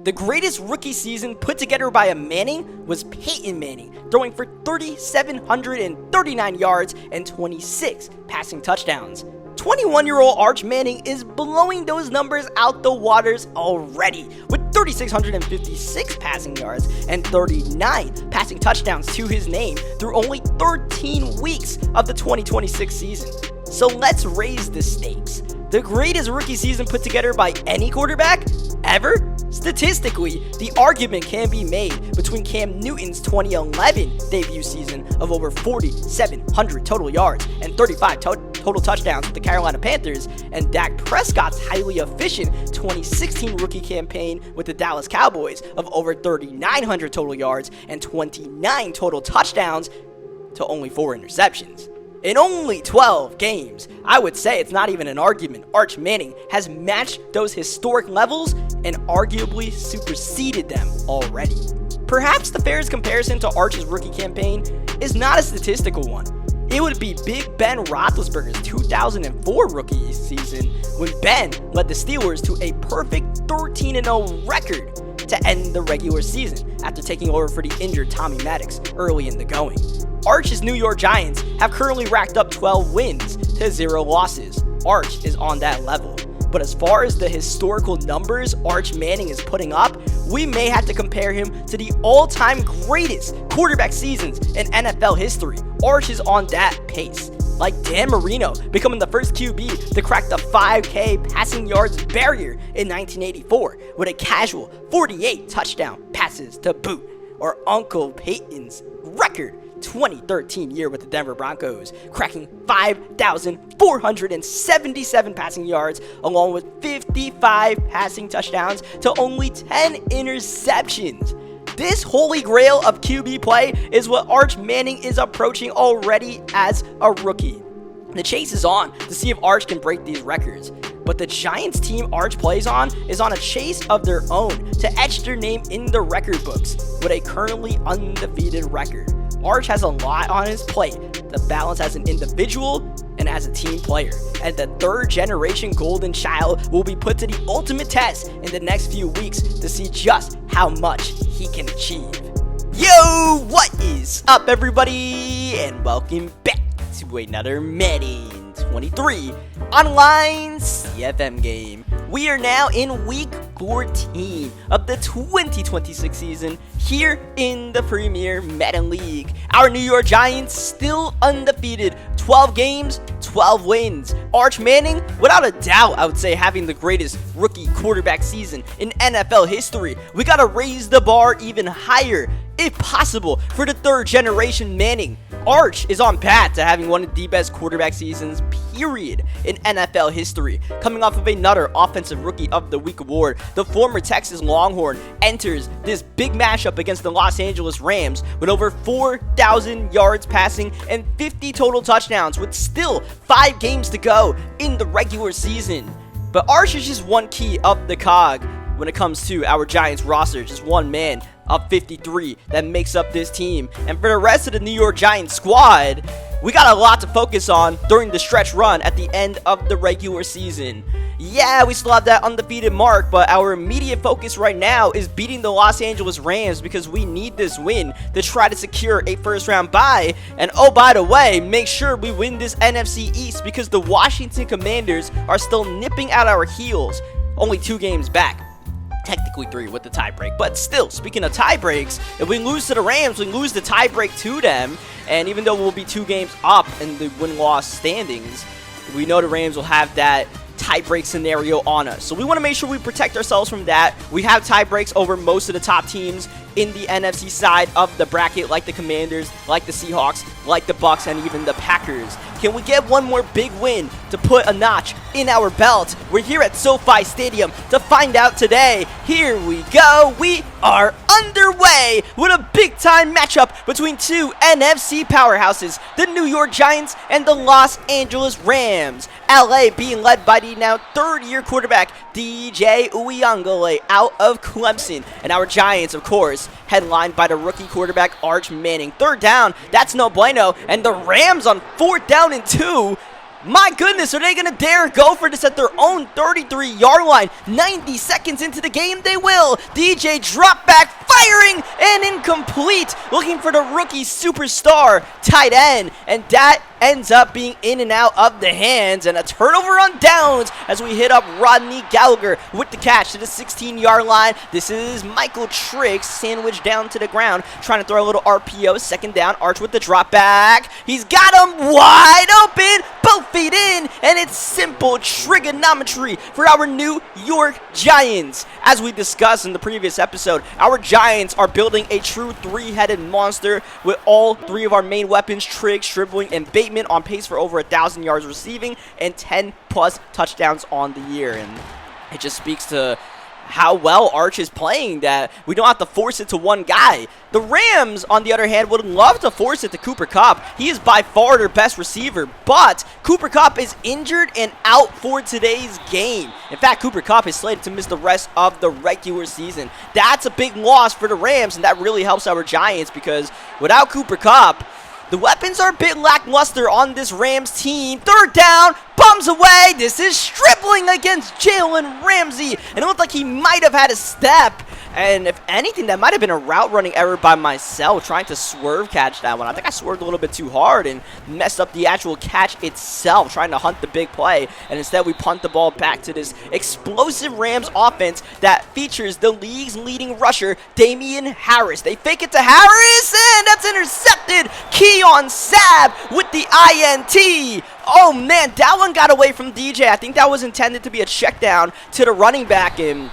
The greatest rookie season put together by a Manning was Peyton Manning, throwing for 3,739 yards and 26 passing touchdowns. 21-year-old Arch Manning is blowing those numbers out the waters already, with 3,656 passing yards and 39 passing touchdowns to his name through only 13 weeks of the 2026 season. So let's raise the stakes. The greatest rookie season put together by any quarterback ever? Statistically, the argument can be made between Cam Newton's 2011 debut season of over 4,700 total yards and 35 total touchdowns with the Carolina Panthers and Dak Prescott's highly efficient 2016 rookie campaign with the Dallas Cowboys of over 3,900 total yards and 29 total touchdowns to only 4 interceptions. In only 12 games, I would say it's not even an argument. Arch Manning has matched those historic levels and arguably superseded them already. Perhaps the fairest comparison to Arch's rookie campaign is not a statistical one. It would be Big Ben Roethlisberger's 2004 rookie season when Ben led the Steelers to a perfect 13-0 record to end the regular season after taking over for the injured Tommy Maddox early in the going. Arch's New York Giants have currently racked up 12 wins to 0 losses. Arch is on that level. But as far as the historical numbers Arch Manning is putting up, we may have to compare him to the all-time greatest quarterback seasons in NFL history. Arch is on that pace. Like Dan Marino becoming the first QB to crack the 5K passing yards barrier in 1984 with a casual 48 touchdown passes to boot. Or Uncle Peyton's record 2013 year with the Denver Broncos, cracking 5,477 passing yards along with 55 passing touchdowns to only 10 interceptions. This holy grail of QB play is what Arch Manning is approaching already as a rookie. The chase is on to see if Arch can break these records, but the Giants team Arch plays on is on a chase of their own to etch their name in the record books with a currently undefeated record. Arch has a lot on his plate to balance as an individual and as a team player, and the third generation golden child will be put to the ultimate test in the next few weeks to see just how much he can achieve. Yo, what is up everybody, and welcome back to another Madden 23 online CFM game. We are now in week 14 of the 2026 season here in the Premier Madden League. Our New York Giants still undefeated, 12 games, 12 wins. Arch Manning, without a doubt, I would say having the greatest rookie quarterback season in NFL history. We gotta raise the bar even higher, if possible, for the third generation Manning. Arch is on path to having one of the best quarterback seasons, period, in NFL history. Coming off of another Offensive Rookie of the Week award, the former Texas Longhorn enters this big matchup against the Los Angeles Rams with over 4,000 yards passing and 50 total touchdowns with still 5 games to go in the regular season. But Arch is just one key of the cog when it comes to our Giants roster, just one man of 53 that makes up this team. And for the rest of the New York Giants squad, we got a lot to focus on during the stretch run at the end of the regular season. Yeah, we still have that undefeated mark, but our immediate focus right now is beating the Los Angeles Rams because we need this win to try to secure a first round bye. And oh, by the way, make sure we win this NFC East because the Washington Commanders are still nipping at our heels, only 2 games back. Technically 3 with the tiebreak, but still, speaking of tiebreaks, if we lose to the Rams, we lose the tiebreak to them, and even though we'll be 2 games up in the win-loss standings, we know the Rams will have that tiebreak scenario on us. So we want to make sure we protect ourselves from that. We have tiebreaks over most of the top teams in the NFC side of the bracket, like the Commanders, like the Seahawks, like the Bucks, and even the Packers. Can we get one more big win to put a notch in our belt? We're here at SoFi Stadium to find out today. Here we go. We are underway with a big-time matchup between 2 NFC powerhouses, the New York Giants and the Los Angeles Rams. LA being led by the now third-year quarterback, DJ Uiagalelei out of Clemson. And our Giants, of course, headlined by the rookie quarterback Arch Manning. Third down, that's no bueno. And the Rams on 4th down and 2. My goodness, are they going to dare go for this at their own 33-yard line? 90 seconds into the game, they will. DJ drop back, firing, and incomplete. Looking for the rookie superstar tight end, and that ends up being in and out of the hands, and a turnover on downs as we hit up Rodney Gallagher with the catch to the 16-yard line. This is Michael Triggs sandwiched down to the ground, trying to throw a little RPO. Second down, Arch with the drop back. He's got him wide open, both feet in, and it's simple trigonometry for our New York Giants. As we discussed in the previous episode, our Giants are building a true three-headed monster with all three of our main weapons, Triggs, Stribling, and Bateman, on pace for over 1,000 yards receiving and 10+ touchdowns on the year. And it just speaks to how well Arch is playing that we don't have to force it to one guy. The Rams, on the other hand, would love to force it to Cooper Kupp. He is by far their best receiver, but Cooper Kupp is injured and out for today's game. In fact, Cooper Kupp is slated to miss the rest of the regular season. That's a big loss for the Rams, and that really helps our Giants because without Cooper Kupp, the weapons are a bit lackluster on this Rams team. Third down, bums away. This is Stribling against Jalen Ramsey. And it looked like he might have had a step. And if anything, that might have been a route running error by myself, trying to swerve catch that one. I think I swerved a little bit too hard and messed up the actual catch itself, trying to hunt the big play. And instead, we punt the ball back to this explosive Rams offense that features the league's leading rusher, Damian Harris. They fake it to Harris, and that's intercepted. Keon Sabb with the INT. Oh, man, that one got away from DJ. I think that was intended to be a check down to the running back, and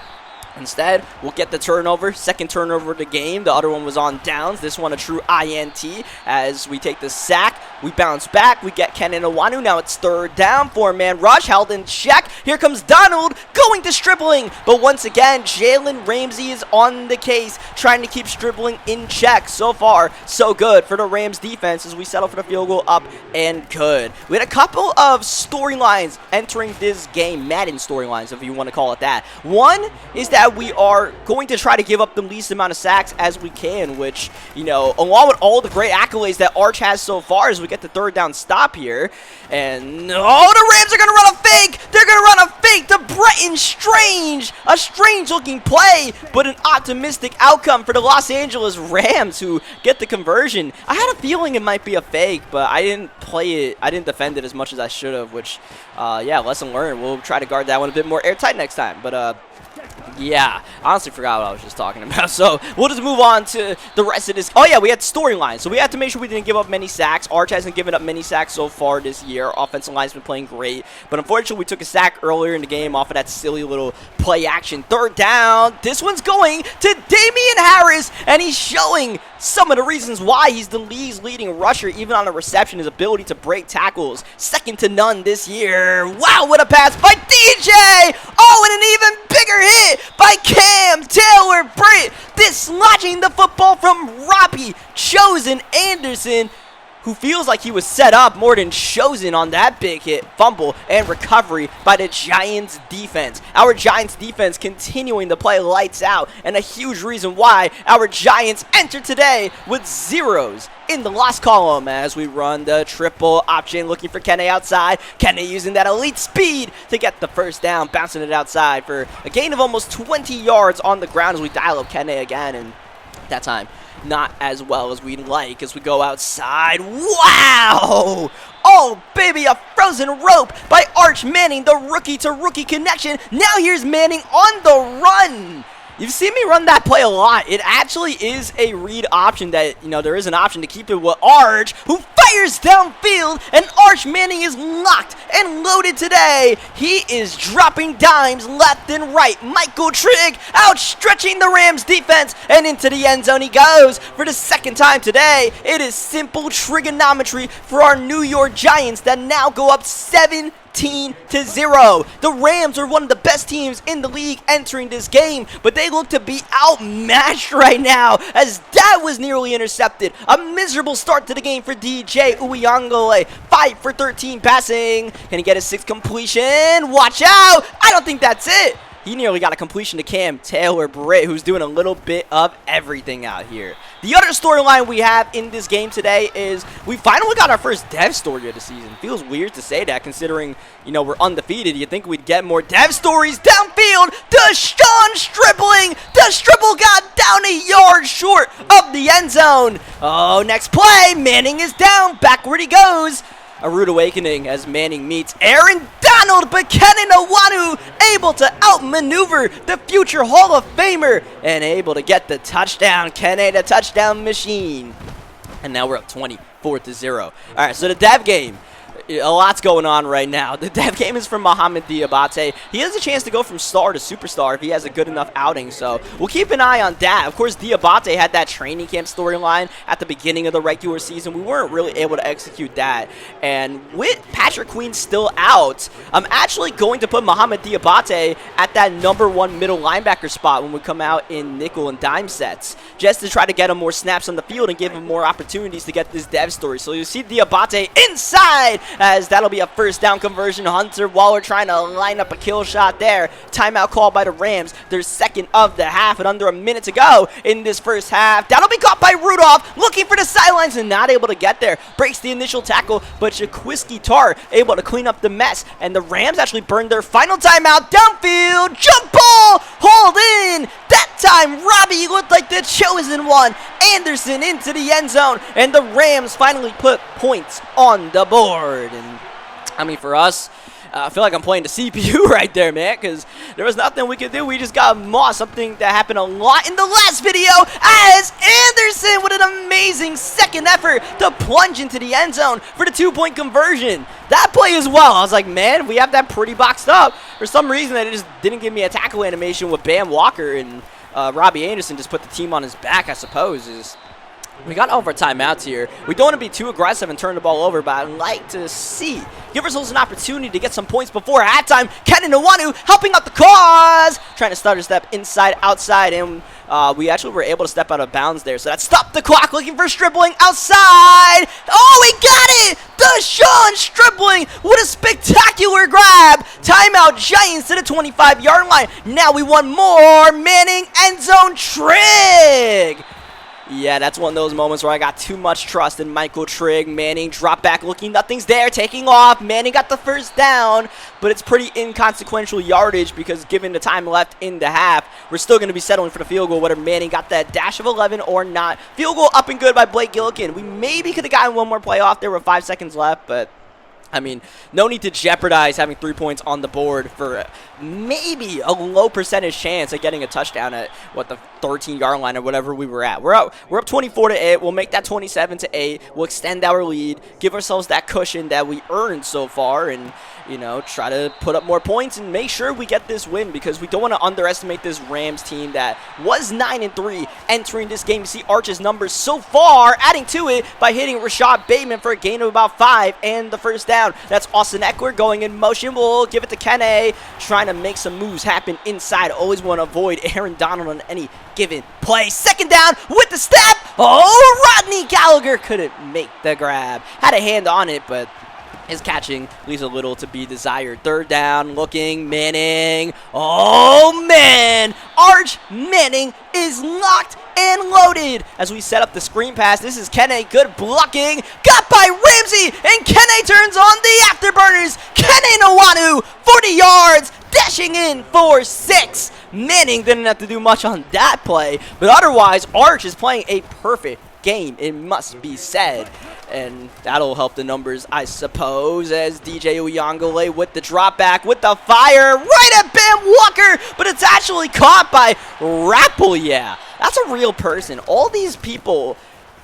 instead, we'll get the turnover. Second turnover of the game. The other one was on downs. This one a true INT as we take the sack. We bounce back. We get Kenan Iwanu. Now it's third down. Four-man rush held in check. Here comes Donald going to Stribling. But once again, Jalen Ramsey is on the case, trying to keep Stribling in check. So far, so good for the Rams defense as we settle for the field goal up and good. We had a couple of storylines entering this game. Madden storylines, if you want to call it that. One is that we are going to try to give up the least amount of sacks as we can, which, you know, along with all the great accolades that Arch has so far as we get the third down stop here. And, oh, the Rams are going to run a fake. They're going to run a fake to Bretton Strange. A strange-looking play, but an optimistic outcome for the Los Angeles Rams who get the conversion. I had a feeling it might be a fake, but I didn't play it. I didn't defend it as much as I should have, which, yeah, lesson learned. We'll try to guard that one a bit more airtight next time, but, yeah, I honestly forgot what I was just talking about. So we'll just move on to the rest of this. Oh, yeah, we had storylines. So we had to make sure we didn't give up many sacks. Arch hasn't given up many sacks so far this year. Offensive line's been playing great. But unfortunately, we took a sack earlier in the game off of that silly little play action. Third down. This one's going to Damian Harris, and he's showing some of the reasons why he's the league's leading rusher, even on the reception, his ability to break tackles. Second to none this year. Wow, what a pass by DJ! Oh, and an even bigger hit by Cam Taylor-Britt, dislodging the football from Robbie Chosen Anderson, who feels like he was set up more than chosen on that big hit, fumble, and recovery by the Giants defense. Our Giants defense continuing to play lights out, and a huge reason why our Giants enter today with zeros in the loss column as we run the triple option, looking for Kene outside. Kene using that elite speed to get the first down, bouncing it outside for a gain of almost 20 yards on the ground as we dial up Kene again, and that time not as well as we'd like as we go outside. Wow! Oh, baby, a frozen rope by Arch Manning, the rookie-to-rookie connection. Now here's Manning on the run. You've seen me run that play a lot. It actually is a read option that, you know, there is an option to keep it with Arch, who fires downfield, and Arch Manning is locked and loaded today. He is dropping dimes left and right. Michael Trigg outstretching the Rams defense, and into the end zone he goes for the second time today. It is simple trigonometry for our New York Giants that now go up 7-0. The Rams are one of the best teams in the league entering this game, but they look to be outmatched right now as that was nearly intercepted. A miserable start to the game for DJ Uyangale. 5 for 13 passing. Can he get a 6th completion? Watch out! I don't think that's it. He nearly got a completion to Cam Taylor-Britt, who's doing a little bit of everything out here. The other storyline we have in this game today is we finally got our first dev story of the season. Feels weird to say that considering, you know, we're undefeated. You'd think we'd get more dev stories downfield. Deshaun's dribbling. The dribble got down a yard short of the end zone. Oh, next play. Manning is down. Backward he goes. A rude awakening as Manning meets Aaron Donald, but Kenny Nwanu able to outmaneuver the future Hall of Famer and able to get the touchdown. Kenny, the touchdown machine. And now we're up 24-0. All right, so the dev game. A lot's going on right now. The dev game is from Mohamed Diabate. He has a chance to go from star to superstar if he has a good enough outing, so we'll keep an eye on that. Of course, Diabate had that training camp storyline at the beginning of the regular season. We weren't really able to execute that, and with Patrick Queen still out, I'm actually going to put Mohamed Diabate at that #1 middle linebacker spot when we come out in nickel and dime sets, just to try to get him more snaps on the field and give him more opportunities to get this dev story. So you see Diabate inside, as that'll be a first down conversion. Hunter Waller trying to line up a kill shot there. Timeout called by the Rams. Their second of the half and under a minute to go in this first half. That'll be caught by Rudolph, looking for the sidelines and not able to get there. Breaks the initial tackle, but Jaquiski Tarr able to clean up the mess. And the Rams actually burned their final timeout. Downfield, jump ball, hold in. That time, Robbie looked like the chosen one. Anderson into the end zone, and the Rams finally put points on the board. And I mean, for us, I feel like I'm playing the CPU right there, man, because there was nothing we could do. We just got mossed, something that happened a lot in the last video, as Anderson with an amazing second effort to plunge into the end zone for the 2-point conversion. That play as well, I was like, man, we have that pretty boxed up. For some reason, it just didn't give me a tackle animation with Bam Walker, and Robbie Anderson just put the team on his back, I suppose. We got all of our timeouts here. We don't want to be too aggressive and turn the ball over, but I'd like to give ourselves an opportunity to get some points before halftime. Kenny Nwanu helping out the cause, trying to stutter step inside, outside, and we actually were able to step out of bounds there. So that stopped the clock, looking for dribbling outside. Oh, we got it! Deshaun's dribbling with a spectacular grab. Timeout, Giants to the 25-yard line. Now we want more. Manning end zone Trigg. Yeah, that's one of those moments where I got too much trust in Michael Trigg. Manning drop back, looking, nothing's there, taking off. Manning got the first down, but it's pretty inconsequential yardage because given the time left in the half, we're still going to be settling for the field goal, whether Manning got that dash of 11 or not. Field goal up and good by Blake Gillikin. We maybe could have gotten one more play off there with 5 seconds left, but I mean, no need to jeopardize having 3 points on the board for maybe a low percentage chance of getting a touchdown at, what, the 13-yard line or whatever we were at. We're up 24-8. We'll make that 27-8. We'll extend our lead, give ourselves that cushion that we earned so far, and, you know, try to put up more points and make sure we get this win because we don't want to underestimate this Rams team that was 9-3 entering this game. You see Arch's numbers so far, adding to it by hitting Rashad Bateman for a gain of about 5 and the first down. That's Austin Eckler going in motion. We'll give it to Kene, trying to make some moves happen inside. Always want to avoid Aaron Donald on any given play. Second down with the step. Oh, Rodney Gallagher couldn't make the grab. Had a hand on it, but his catching leaves a little to be desired. Third down, looking, Manning. Oh, man. Arch Manning is locked and loaded as we set up the screen pass. This is Kene, good blocking, got by Ramsey, and Kene turns on the afterburners. Kenny Nwanu, 40 yards, dashing in for 6. Manning didn't have to do much on that play, but otherwise, Arch is playing a perfect game, it must be said. And that'll help the numbers, I suppose, as DJ Uyangale with the drop back, with the fire, right at Bam Walker, but it's actually caught by Rapple. Yeah, that's a real person. All these people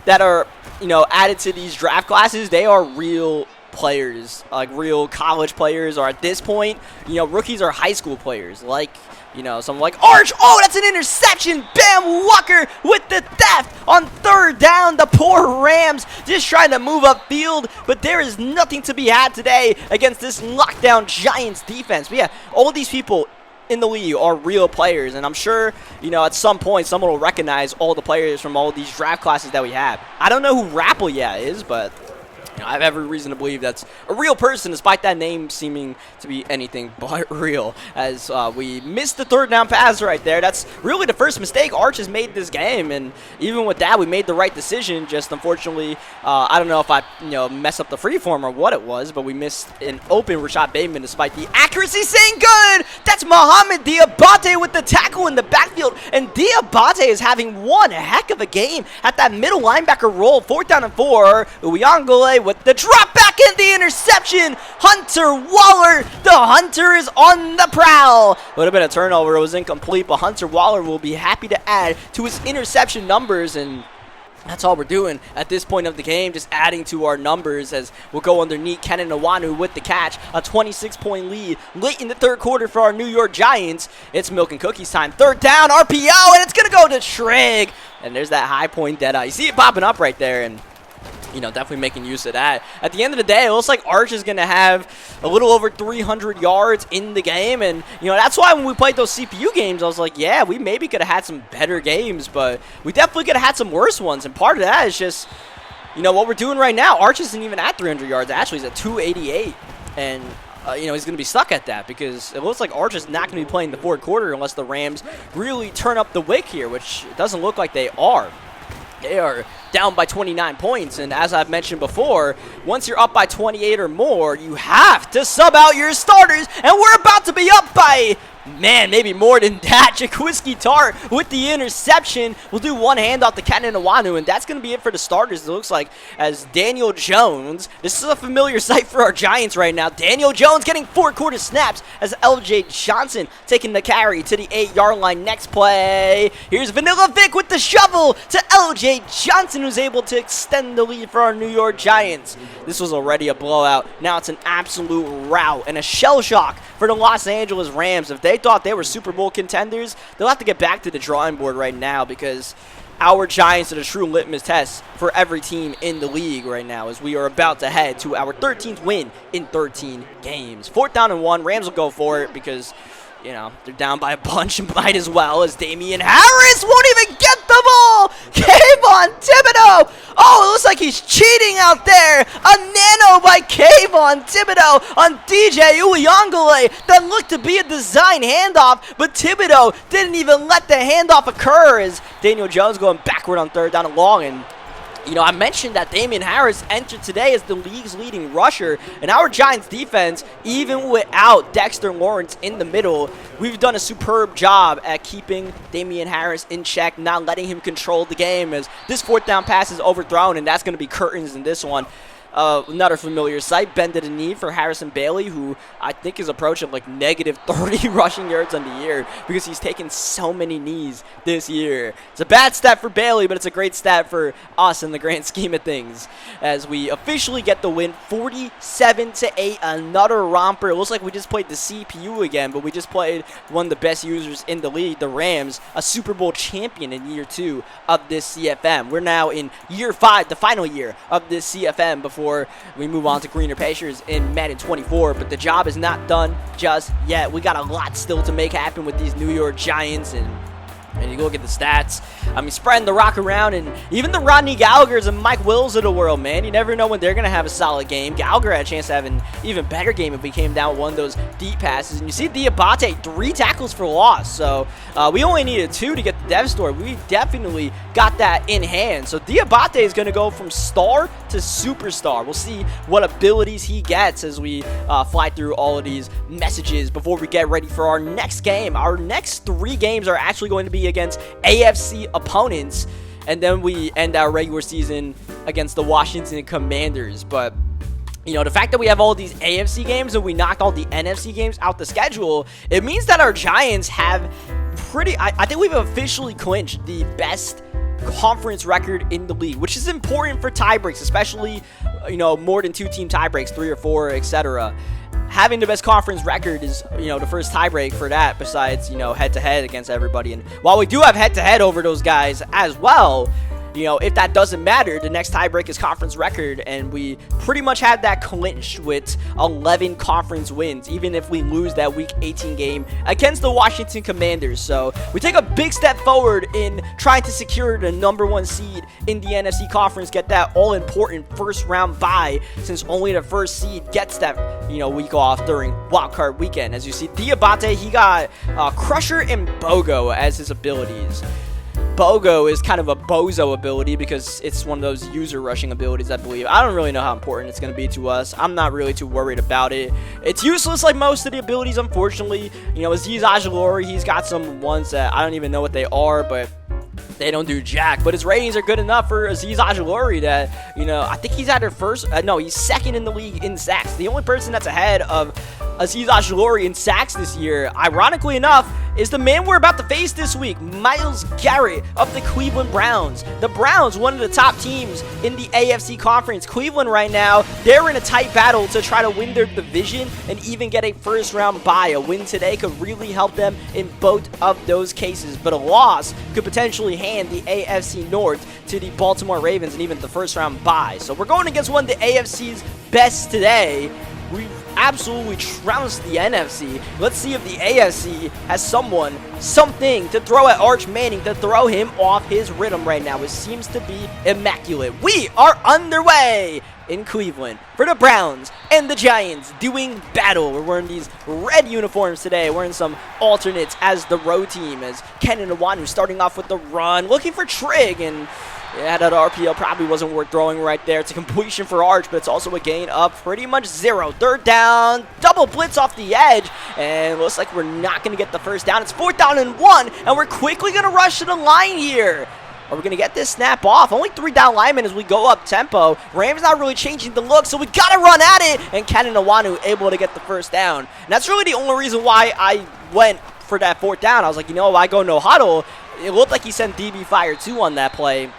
that are, you know, added to these draft classes, they are real players, like real college players, or at this point, you know, rookies are high school players, like, you know, someone like Arch. Oh, that's an interception. Bam Walker with the theft on third down. The poor Rams just trying to move upfield, but there is nothing to be had today against this lockdown Giants defense. But yeah, all these people in the league are real players, and I'm sure, you know, at some point someone will recognize all the players from all these draft classes that we have. I don't know who Rapple is, but I have every reason to believe that's a real person, despite that name seeming to be anything but real. As we missed the third down pass right there. That's really the first mistake Arch has made this game, and even with that, we made the right decision. Just unfortunately, I don't know if I mess up the freeform or what it was, but we missed an open Rashad Bateman despite the accuracy saying good. That's Mohamed Diabate with the tackle in the backfield, and Diabate is having one heck of a game at that middle linebacker role. 4th down and 4. Uyangole with the drop back and the interception. Hunter Waller, the Hunter is on the prowl. Would have been a turnover. It was incomplete, but Hunter Waller will be happy to add to his interception numbers, and that's all we're doing at this point of the game, just adding to our numbers as we'll go underneath. Kenan Nwanu with the catch, a 26-point lead late in the third quarter for our New York Giants. It's milk and cookies time. 3rd down, RPO, and it's going to go to Trigg. And there's that high point dead eye. You see it popping up right there, and definitely making use of that. At the end of the day, it looks like Arch is going to have a little over 300 yards in the game, and, that's why when we played those CPU games, I was like, yeah, we maybe could have had some better games, but we definitely could have had some worse ones, and part of that is just, what we're doing right now. Arch isn't even at 300 yards. Actually, he's at 288, and he's going to be stuck at that because it looks like Arch is not going to be playing the fourth quarter unless the Rams really turn up the wick here, which it doesn't look like they are. They are down by 29 points, and as I've mentioned before, once you're up by 28 or more, you have to sub out your starters, and we're about to be up by, man, maybe more than that. Jaquiski Tart with the interception. We'll do one handoff to Kenan Nwanu, and that's going to be it for the starters, it looks like, as Daniel Jones. This is a familiar sight for our Giants right now. Daniel Jones getting 4-quarter snaps as LJ Johnson taking the carry to the 8-yard line. Next play, here's Vanilla Vic with the shovel to LJ Johnson, who's able to extend the lead for our New York Giants. This was already a blowout. Now it's an absolute rout and a shell shock for the Los Angeles Rams. If they thought they were Super Bowl contenders, they'll have to get back to the drawing board right now, because our Giants are the true litmus test for every team in the league right now, as we are about to head to our 13th win in 13 games. 4th down and 1. Rams will go for it because they're down by a bunch and might as well, as Damian Harris won't even get the ball. Kayvon Thibodeau. Oh, it looks like he's cheating out there. A nano by Kayvon Thibodeau on DJ Uyangole. That looked to be a design handoff, but Thibodeau didn't even let the handoff occur, as Daniel Jones going backward on 3rd down and long. And I mentioned that Damian Harris entered today as the league's leading rusher, and our Giants defense, even without Dexter Lawrence in the middle, we've done a superb job at keeping Damian Harris in check, not letting him control the game, as this 4th down pass is overthrown, and that's going to be curtains in this one. Another familiar sight, bended a knee for Harrison Bailey, who I think is approaching like negative 30 rushing yards on the year because he's taken so many knees this year. It's a bad stat for Bailey, but it's a great stat for us in the grand scheme of things, as we officially get the win 47-8. Another romper. It looks like we just played the CPU again, but we just played one of the best users in the league, the Rams, a Super Bowl champion in year 2 of this CFM. We're now in year 5, the final year of this CFM, before we move on to greener pastures in Madden 24, but the job is not done just yet. We got a lot still to make happen with these New York Giants, and you look at the stats. I mean, spreading the rock around, and even the Rodney Gallaghers and Mike Wills of the world, man. You never know when they're going to have a solid game. Gallagher had a chance to have an even better game if we came down with one of those deep passes. And you see Diabate, 3 tackles for loss. So we only needed 2 to get the dev story. We definitely got that in hand. So Diabate is going to go from star to superstar. We'll see what abilities he gets as we fly through all of these messages before we get ready for our next game. Our next 3 games are actually going to be against AFC opponents, and then we end our regular season against the Washington Commanders. But the fact that we have all these AFC games and we knocked all the NFC games out the schedule, it means that our Giants have I think we've officially clinched the best conference record in the league, which is important for tie breaks, especially more than 2 team tie breaks, 3 or 4, etc. Having the best conference record is, the first tiebreak for that, besides, head-to-head against everybody. And while we do have head-to-head over those guys as well, if that doesn't matter, the next tiebreak is conference record, and we pretty much have that clinched with 11 conference wins, even if we lose that Week 18 game against the Washington Commanders. So we take a big step forward in trying to secure the #1 seed in the NFC Conference, get that all-important first-round bye, since only the first seed gets that week off during wildcard weekend. As you see, Diabate, he got Crusher and Bogo as his abilities. Bogo is kind of a bozo ability because it's one of those user rushing abilities, I believe. I don't really know how important it's going to be to us. I'm not really too worried about it. It's useless like most of the abilities, unfortunately. Aziz Ajilori, he's got some ones that I don't even know what they are, but they don't do jack. But his ratings are good enough for Aziz Ajilori that, I think he's either he's second in the league in sacks. The only person that's ahead of Aziz Ajilori in sacks this year, ironically enough, is the man we're about to face this week, Myles Garrett of the Cleveland Browns. The Browns, one of the top teams in the AFC Conference. Cleveland right now, they're in a tight battle to try to win their division and even get a first-round bye. A win today could really help them in both of those cases, but a loss could potentially hand the AFC North to the Baltimore Ravens and even the first-round bye. So we're going against one of the AFC's best today. We absolutely trounced the NFC. Let's see if the AFC has something to throw at Arch Manning to throw him off his rhythm right now. It seems to be immaculate. We are underway in Cleveland for the Browns and the Giants doing battle. We're wearing these red uniforms today, wearing some alternates as the road team, as Kenan Nwanu starting off with the run, looking for Trig, and yeah, that RPO probably wasn't worth throwing right there. It's a completion for Arch, but it's also a gain of pretty much 0. Third down, double blitz off the edge, and looks like we're not going to get the first down. It's 4th down and 1, and we're quickly going to rush to the line here. Are we going to get this snap off? Only 3 down linemen as we go up tempo. Rams not really changing the look, so we got to run at it, and Kenan Nwanu able to get the first down. And that's really the only reason why I went for that 4th down. I was like, I go no huddle. It looked like he sent DB Fire 2 on that play,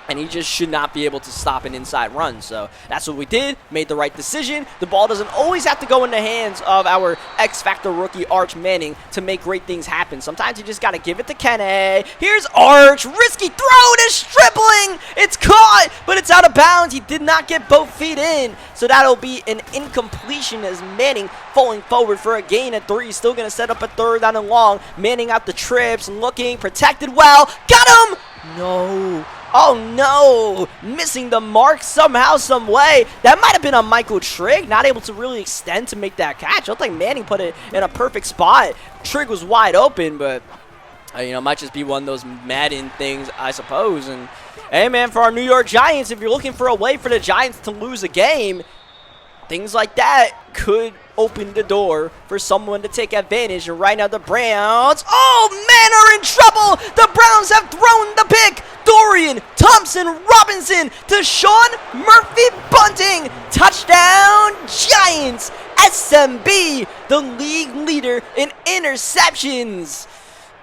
and he just should not be able to stop an inside run. So that's what we did, made the right decision. The ball doesn't always have to go in the hands of our X-Factor rookie Arch Manning to make great things happen. Sometimes you just got to give it to Kenny. Here's Arch, risky throw, to Stripling. It's caught, but it's out of bounds. He did not get both feet in, so that'll be an incompletion as Manning falling forward for a gain of 3. Still going to set up a 3rd down and long. Manning out the trips, looking, protected well. Got him! No. Oh no, missing the mark somehow, some way. That might have been a Michael Trigg, not able to really extend to make that catch. I don't think Manning put it in a perfect spot. Trigg was wide open, but might just be one of those Madden things, I suppose. And hey man, for our New York Giants, if you're looking for a way for the Giants to lose a game, things like that could open the door for someone to take advantage. And right now the Browns, are in trouble. The Browns have thrown the pick. Dorian Thompson-Robinson to Sean Murphy-Bunting. Touchdown Giants. SMB, the league leader in interceptions.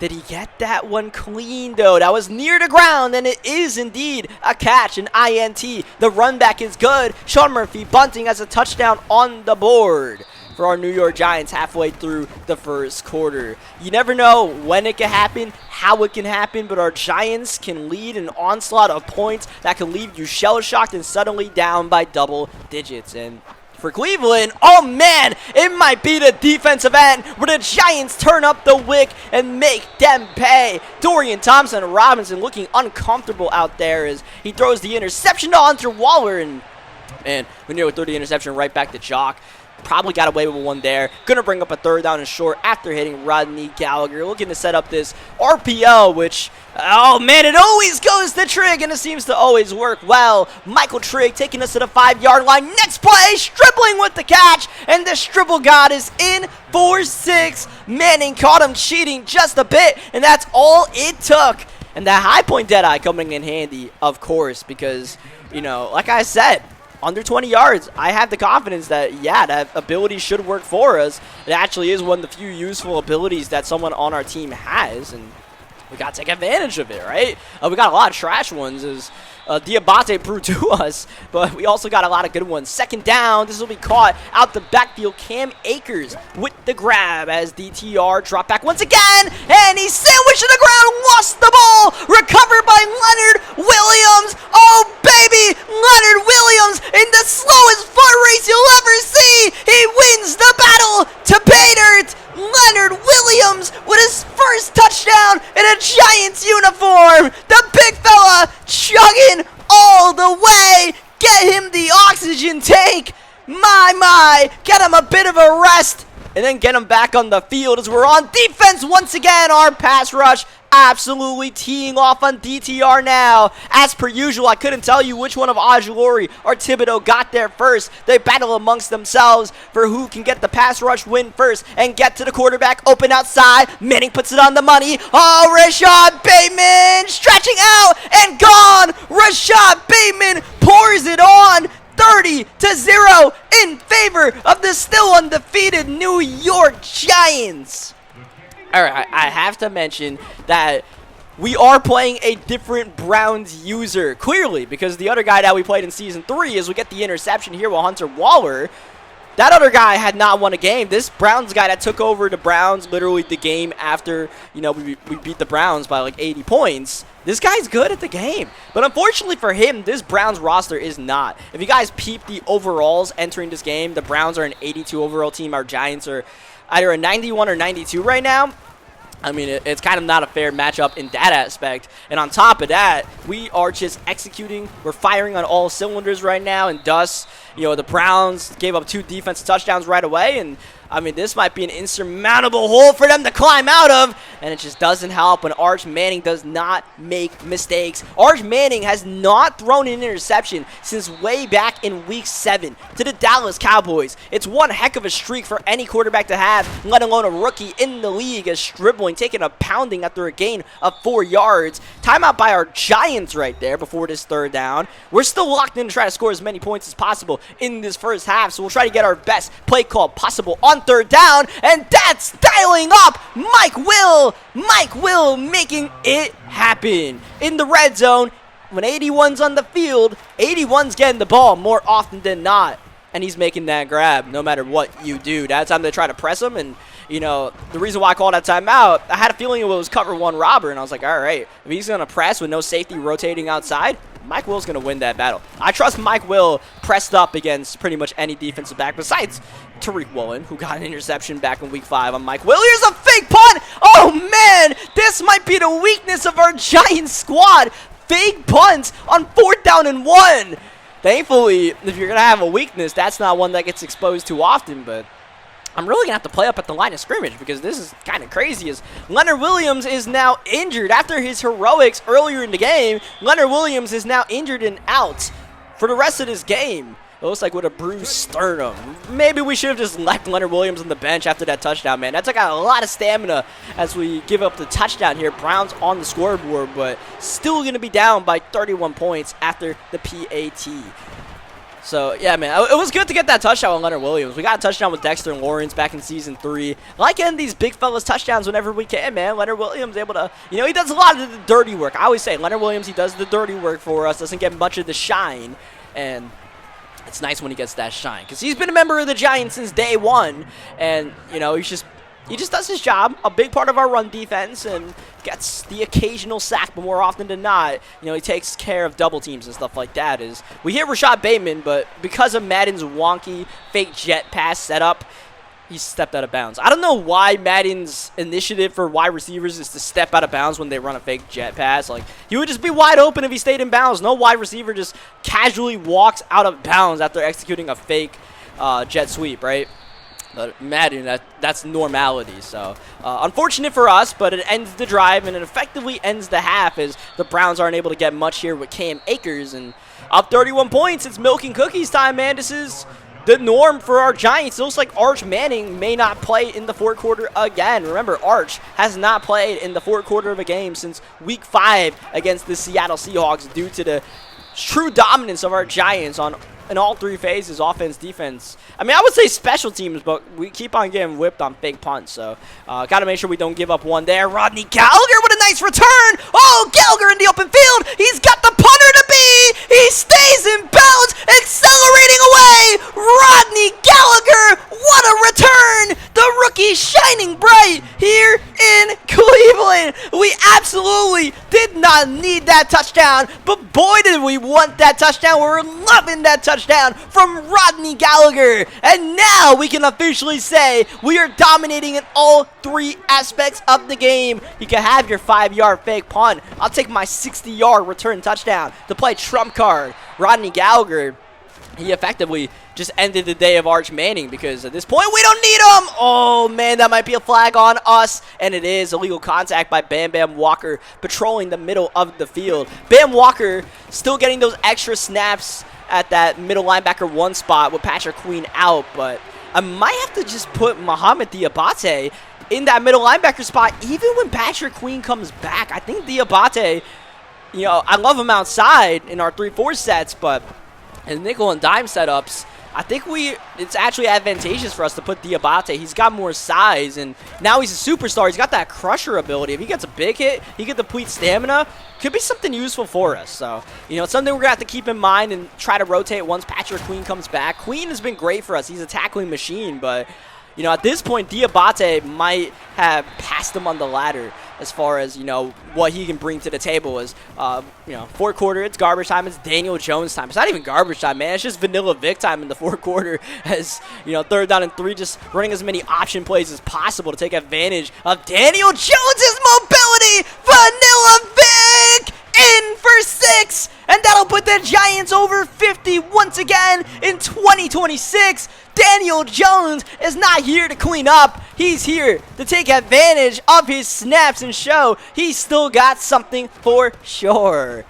Did he get that one clean, though? That was near the ground, and it is indeed a catch, an INT. The run back is good. Sean Murphy-Bunting has a touchdown on the board for our New York Giants halfway through the first quarter. You never know when it can happen, how it can happen, but our Giants can lead an onslaught of points that can leave you shell-shocked and suddenly down by double digits. And for Cleveland, oh man, it might be the defensive end where the Giants turn up the wick and make them pay. Dorian Thompson-Robinson looking uncomfortable out there as he throws the interception to Hunter Waller, and man, we nearly threw the interception right back to Jock. Probably got away with one there. Gonna bring up a 3rd down and short after hitting Rodney Gallagher. Looking to set up this RPO, which, oh man, it always goes to Trigg, and it seems to always work well. Michael Trigg taking us to the 5-yard line. Next play, Stripling with the catch, and the Stribble God is in for 6. Manning caught him cheating just a bit, and that's all it took. And that high point deadeye coming in handy, of course, because, like I said, under 20 yards, I have the confidence that, that ability should work for us. It actually is one of the few useful abilities that someone on our team has, and we got to take advantage of it, right? We got a lot of trash ones, as Diabate proved to us, but we also got a lot of good ones. 2nd down, this will be caught out the backfield. Cam Akers with the grab as DTR drop back once again, and he's sandwiched to the ground, lost the ball, recovered by Leonard Williams. arm. The big fella chugging all the way. Get him the oxygen tank. My, get him a bit of a rest. And then get him back on the field as we're on defense once again. Our pass rush absolutely teeing off on DTR now. As per usual, I couldn't tell you which one of Ajulori or Thibodeau got there first. They battle amongst themselves for who can get the pass rush win first and get to the quarterback open outside. Manning puts it on the money. Oh, Rashad Bateman stretching out and gone. Rashad Bateman pours it on. 30-0 in favor of the still undefeated New York Giants. All right, I have to mention that we are playing a different Browns user, clearly, because the other guy that we played in Season 3 is we get the interception here with Hunter Waller. That other guy had not won a game. This Browns guy that took over the Browns literally the game after, you know, we beat the Browns by like 80 points. This guy's good at the game. But unfortunately for him, this Browns roster is not. If you guys peep the overalls entering this game, the Browns are an 82 overall team. Our Giants are either a 91 or 92 right now. I mean, it's kind of not a fair matchup in that aspect. And on top of that, we are just executing. We're firing on all cylinders right now. And thus, you know, the Browns gave up 2 defensive touchdowns right away. And, I mean, this might be an insurmountable hole for them to climb out of. And it just doesn't help when Arch Manning does not make mistakes. Arch Manning has not thrown an interception since way back in Week 7 to the Dallas Cowboys. It's one heck of a streak for any quarterback to have, let alone a rookie in the league, as dribbling, taking a pounding after a gain of 4 yards. Timeout by our Giants right there before this third down. We're still locked in to try to score as many points as possible in this first half, so we'll try to get our best play call possible on third down, and that's dialing up Mike Will making it happen in the red zone. When 81's on the field, 81's getting the ball more often than not, and he's making that grab no matter what you do. That time they try to press him, and you know, the reason why I called that timeout, I had a feeling it was cover one robber, and I was like, all right, if he's going to press with no safety rotating outside, Mike Will's going to win that battle. I trust Mike Will pressed up against pretty much any defensive back besides Tariq Woolen, who got an interception back in Week 5 on Mike Will. Here's a fake punt. Oh, man, this might be the weakness of our Giants squad. Fake punts on 4th down and 1. Thankfully, if you're going to have a weakness, that's not one that gets exposed too often, but I'm really going to have to play up at the line of scrimmage because this is kind of crazy. As Leonard Williams is now injured after his heroics earlier in the game. Leonard Williams is now injured and out for the rest of this game. It looks like with a bruised sternum. Maybe we should have just left Leonard Williams on the bench after that touchdown, man. That took out a lot of stamina as we give up the touchdown here. Browns on the scoreboard, but still going to be down by 31 points after the PAT. So, yeah, man, it was good to get that touchdown with Leonard Williams. We got a touchdown with Dexter Lawrence back in Season 3. I like getting these big fellas touchdowns whenever we can, man. Leonard Williams able to, you know, he does a lot of the dirty work. I always say Leonard Williams, he does the dirty work for us, doesn't get much of the shine, and it's nice when he gets that shine because he's been a member of the Giants since day one, and, you know, he just does his job, a big part of our run defense, and gets the occasional sack, but more often than not, you know, he takes care of double teams and stuff like that. We hit Rashad Bateman, but because of Madden's wonky fake jet pass setup, he stepped out of bounds. I don't know why Madden's initiative for wide receivers is to step out of bounds when they run a fake jet pass. Like, he would just be wide open if he stayed in bounds. No wide receiver just casually walks out of bounds after executing a fake jet sweep, right? But Madden, that's normality. So, unfortunate for us, but it ends the drive, and it effectively ends the half as the Browns aren't able to get much here with Cam Akers. And up 31 points, it's milk and cookies time, man. This is the norm for our Giants. It looks like Arch Manning may not play in the fourth quarter again. Remember, Arch has not played in the fourth quarter of a game since Week 5 against the Seattle Seahawks due to the true dominance of our Giants in all 3 phases, offense, defense. I mean, I would say special teams, but we keep on getting whipped on fake punts, so got to make sure we don't give up one there. Rodney Gallagher with a nice return. Oh, Gallagher in the open field. He's got the punter to be. He stays in bounds, accelerating away. Rodney Gallagher, what a return. The rookie shining bright here in Cleveland. We absolutely did not not need that touchdown, but boy did we want that touchdown. We're loving that touchdown from Rodney Gallagher. And now we can officially say we are dominating in all 3 aspects of the game. You can have your 5-yard fake punt. I'll take my 60-yard return touchdown to play trump card. Rodney Gallagher, he effectively just ended the day of Arch Manning because at this point we don't need him. Oh man, that might be a flag on us, and it is illegal contact by Bam Bam Walker patrolling the middle of the field. Bam Walker still getting those extra snaps at that middle linebacker 1 spot with Patrick Queen out, but I might have to just put Mohamed Diabate in that middle linebacker spot even when Patrick Queen comes back. I think Diabate, you know, I love him outside in our 3-4 sets, but in nickel and dime setups, I think it's actually advantageous for us to put Diabate. He's got more size, and now he's a superstar. He's got that crusher ability. If he gets a big hit, he can deplete stamina. Could be something useful for us. So, you know, it's something we're going to have to keep in mind and try to rotate once Patrick Queen comes back. Queen has been great for us. He's a tackling machine, but, you know, at this point, Diabate might have passed him on the ladder as far as, you know, what he can bring to the table is, you know, 4th quarter, it's garbage time, it's Daniel Jones time. It's not even garbage time, man. It's just vanilla Vic time in the 4th quarter as, you know, 3rd down and 3, just running as many option plays as possible to take advantage of Daniel Jones's mobility. Vanilla Vic in for 6, and that'll put the Giants over 50 once again in 2026. Daniel Jones is not here to clean up. He's here to take advantage of his snaps and show he's still got something for sure.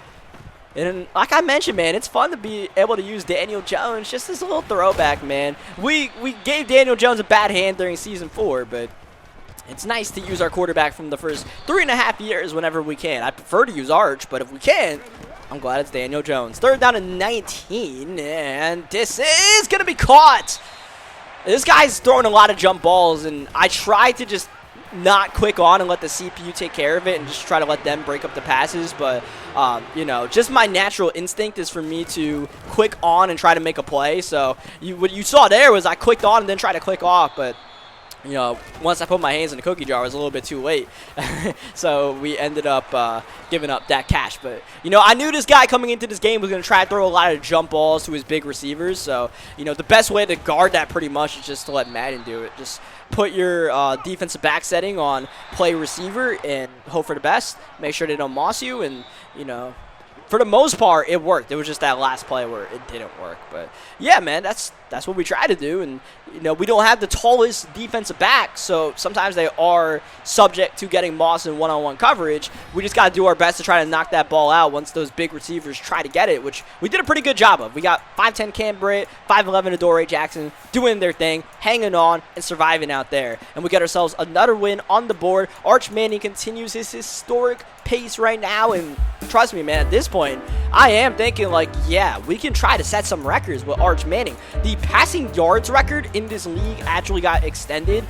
And like I mentioned, man, it's fun to be able to use Daniel Jones just as a little throwback, man. We gave Daniel Jones a bad hand during Season 4, but it's nice to use our quarterback from the first 3.5 years whenever we can. I prefer to use Arch, but if we can, I'm glad it's Daniel Jones. 3rd down and 19, and this is going to be caught. This guy's throwing a lot of jump balls, and I try to just not quick on and let the CPU take care of it and just try to let them break up the passes. But, you know, just my natural instinct is for me to quick on and try to make a play. So what you saw there was I clicked on and then tried to click off, but you know, once I put my hands in the cookie jar, it was a little bit too late. So we ended up giving up that catch. But, you know, I knew this guy coming into this game was going to try to throw a lot of jump balls to his big receivers. So, you know, the best way to guard that pretty much is just to let Madden do it. Just put your defensive back setting on play receiver and hope for the best. Make sure they don't moss you, and, you know, for the most part, it worked. It was just that last play where it didn't work. But, yeah, man, that's what we try to do. And, you know, we don't have the tallest defensive back, so sometimes they are subject to getting mossed in one-on-one coverage. We just got to do our best to try to knock that ball out once those big receivers try to get it, which we did a pretty good job of. We got 5'10" Cam Britt, 5'11" Adoree Jackson doing their thing, hanging on, and surviving out there. And we get ourselves another win on the board. Arch Manning continues his historic pace right now, and trust me, man, at this point, I am thinking, like, yeah, we can try to set some records with Arch Manning. The passing yards record in this league actually got extended.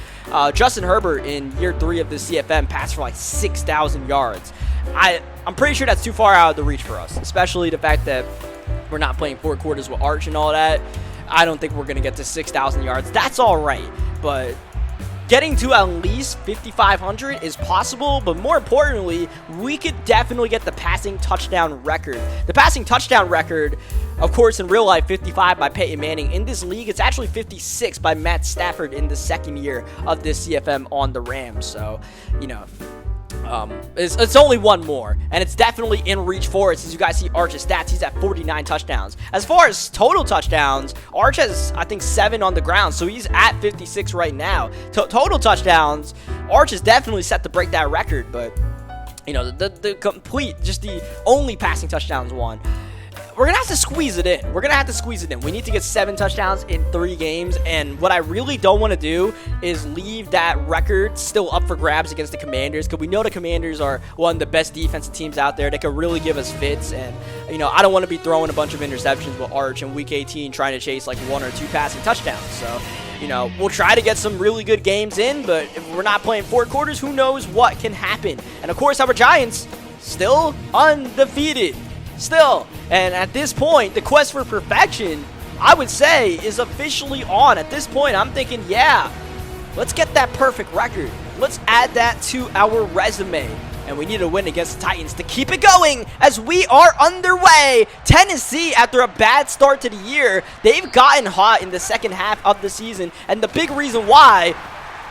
Justin Herbert in year 3 of the CFM passed for like 6,000 yards. I'm pretty sure that's too far out of the reach for us, especially the fact that we're not playing 4 quarters with Arch and all that. I don't think we're going to get to 6,000 yards. That's all right, but getting to at least 5,500 is possible, but more importantly, we could definitely get the passing touchdown record. The passing touchdown record, of course, in real life, 55 by Peyton Manning. In this league, it's actually 56 by Matt Stafford in the 2nd year of this CFM on the Rams. So, you know, it's only one more, and it's definitely in reach for us. As you guys see Arch's stats, he's at 49 touchdowns. As far as total touchdowns, Arch has, I think, 7 on the ground, so he's at 56 right now. Total touchdowns, Arch is definitely set to break that record, but, you know, the only passing touchdowns one. We're going to have to squeeze it in. We need to get 7 touchdowns in 3 games, and what I really don't want to do is leave that record still up for grabs against the Commanders, because we know the Commanders are one of the best defensive teams out there. They could really give us fits, and, you know, I don't want to be throwing a bunch of interceptions with Arch in Week 18 trying to chase like 1 or 2 passing touchdowns. So, you know, we'll try to get some really good games in, but if we're not playing 4 quarters, who knows what can happen. And, of course, our Giants still undefeated. And at this point, the quest for perfection, I would say, is officially on. At this point, I'm thinking, yeah, let's get that perfect record. Let's add that to our resume. And we need a win against the Titans to keep it going as we are underway. Tennessee, after a bad start to the year, they've gotten hot in the second half of the season. And the big reason why,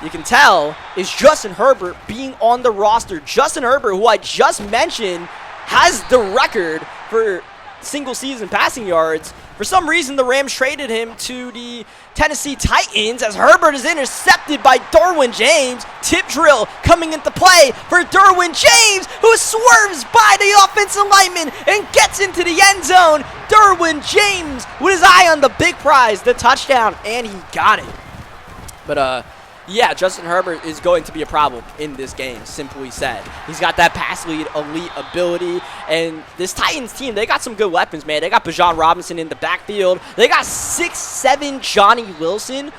you can tell, is Justin Herbert being on the roster. Justin Herbert, who I just mentioned, has the record for single season passing yards. For some reason, the Rams traded him to the Tennessee Titans as Herbert is intercepted by Derwin James. Tip drill coming into play for Derwin James, who swerves by the offensive lineman and gets into the end zone. Derwin James with his eye on the big prize, the touchdown, and he got it. But, yeah, Justin Herbert is going to be a problem in this game, simply said. He's got that pass lead, elite ability, and this Titans team, they got some good weapons, man. They got Bijan Robinson in the backfield. They got 6'7" Johnny Wilson.